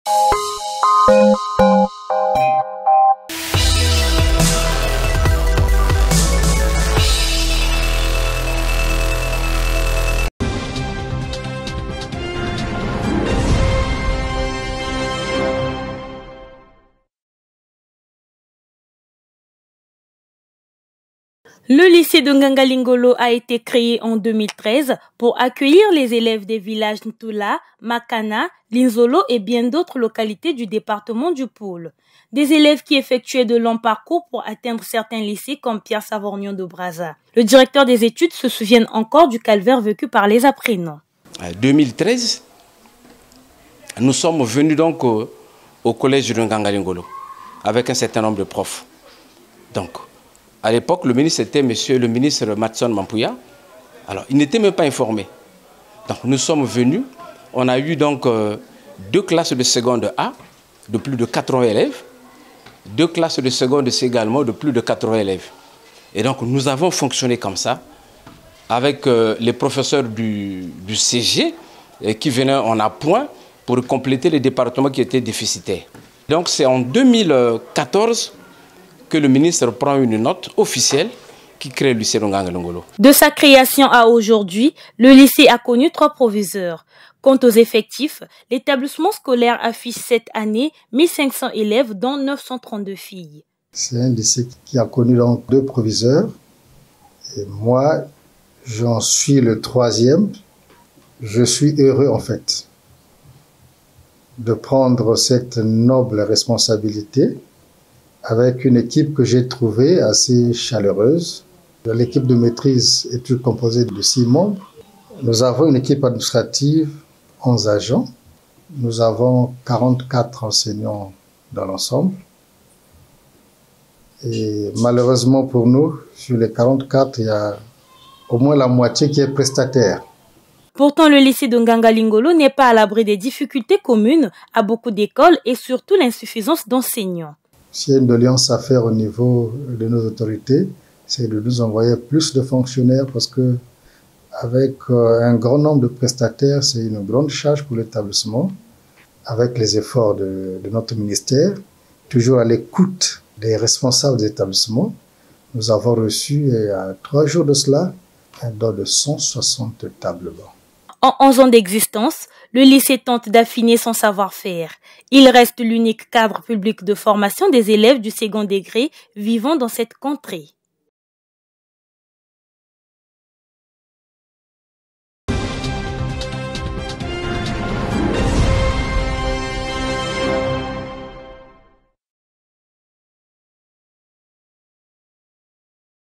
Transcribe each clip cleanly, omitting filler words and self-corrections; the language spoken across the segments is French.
Le lycée de Ngangalingolo a été créé en 2013 pour accueillir les élèves des villages Ntula, Makana, Linzolo et bien d'autres localités du département du Pôle. Des élèves qui effectuaient de longs parcours pour atteindre certains lycées comme Pierre Savorgnon de Brazza. Le directeur des études se souvient encore du calvaire vécu par les apprenants. En 2013, nous sommes venus donc au collège de Ngangalingolo avec un certain nombre de profs. Donc, à l'époque, le ministre était le ministre Matson Mampouya. Alors, il n'était même pas informé. Donc, nous sommes venus. On a eu donc 2 classes de seconde A de plus de 80 élèves, 2 classes de seconde C également de plus de 80 élèves. Et donc, nous avons fonctionné comme ça avec les professeurs du CG qui venaient en appoint pour compléter les départements qui étaient déficitaires. Donc, c'est en 2014 que le ministre prend une note officielle qui crée le lycée de Ngangalingolo. De sa création à aujourd'hui, le lycée a connu 3 proviseurs. Quant aux effectifs, l'établissement scolaire affiche cette année 1500 élèves, dont 932 filles. C'est un lycée qui a connu donc 2 proviseurs. Et moi, j'en suis le 3e. Je suis heureux en fait de prendre cette noble responsabilité avec une équipe que j'ai trouvée assez chaleureuse. L'équipe de maîtrise est composée de 6 membres. Nous avons une équipe administrative, 11 agents. Nous avons 44 enseignants dans l'ensemble. Et malheureusement pour nous, sur les 44, il y a au moins la moitié qui est prestataire. Pourtant, le lycée de Ngangalingolo n'est pas à l'abri des difficultés communes à beaucoup d'écoles et surtout l'insuffisance d'enseignants. S'il y a une doléance à faire au niveau de nos autorités, c'est de nous envoyer plus de fonctionnaires parce que avec un grand nombre de prestataires, c'est une grande charge pour l'établissement. Avec les efforts de notre ministère, toujours à l'écoute des responsables des établissements, nous avons reçu, il y a 3 jours de cela, un don de 160 tables bancs. En 11 ans d'existence, le lycée tente d'affiner son savoir-faire. Il reste l'unique cadre public de formation des élèves du second degré vivant dans cette contrée.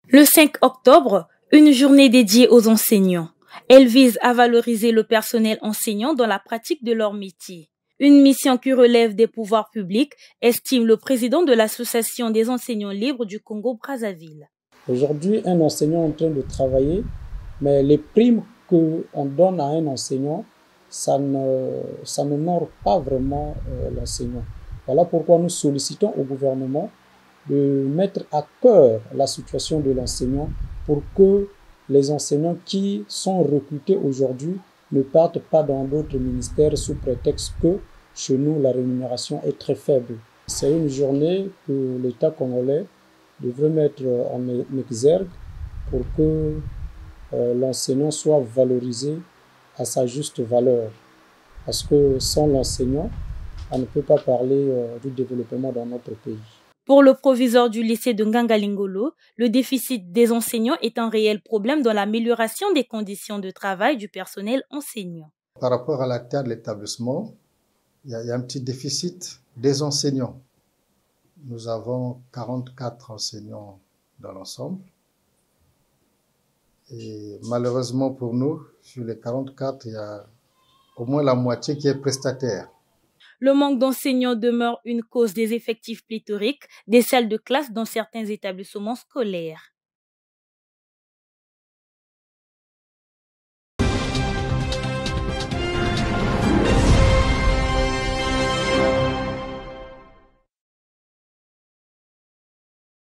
Le 5 octobre, une journée dédiée aux enseignants. Elle vise à valoriser le personnel enseignant dans la pratique de leur métier. Une mission qui relève des pouvoirs publics, estime le président de l'Association des enseignants libres du Congo-Brazzaville. Aujourd'hui, un enseignant est en train de travailler, mais les primes qu'on donne à un enseignant, ça n'honore pas vraiment l'enseignant. Voilà pourquoi nous sollicitons au gouvernement de mettre à cœur la situation de l'enseignant pour que les enseignants qui sont recrutés aujourd'hui ne partent pas dans d'autres ministères sous prétexte que chez nous la rémunération est très faible. C'est une journée que l'État congolais devrait mettre en exergue pour que l'enseignant soit valorisé à sa juste valeur. Parce que sans l'enseignant, on ne peut pas parler du développement dans notre pays. Pour le proviseur du lycée de Ngangalingolo, le déficit des enseignants est un réel problème dans l'amélioration des conditions de travail du personnel enseignant. Par rapport à la taille de l'établissement, il y a un petit déficit des enseignants. Nous avons 44 enseignants dans l'ensemble. Et malheureusement pour nous, sur les 44, il y a au moins la moitié qui est prestataire. Le manque d'enseignants demeure une cause des effectifs pléthoriques des salles de classe dans certains établissements scolaires.